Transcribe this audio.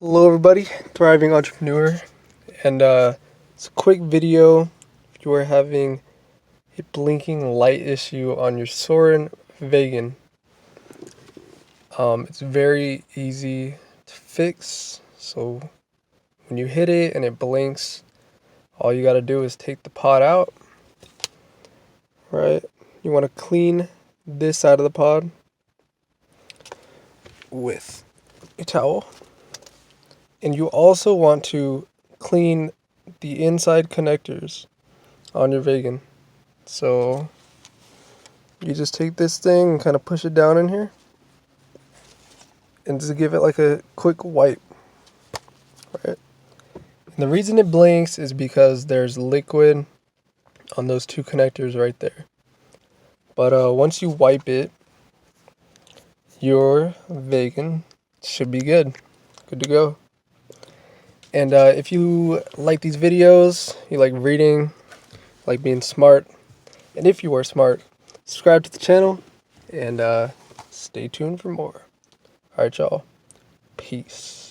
Hello everybody, thriving entrepreneur, and it's a quick video. If you are having a blinking light issue on your Suorin Vagon, it's very easy to fix. So when you hit it and it blinks, all you gotta do is take the pod out, right? You want to clean this side of the pod with a towel. And you also want to clean the inside connectors on your Vagon. So you just take this thing and kind of push it down in here and just give it like a quick wipe, right? And the reason it blinks is because there's liquid on those two connectors right there. But once you wipe it, your Vagon should be good to go. And if you like these videos, you like reading, like being smart, and if you are smart, subscribe to the channel and stay tuned for more. Alright, y'all. Peace.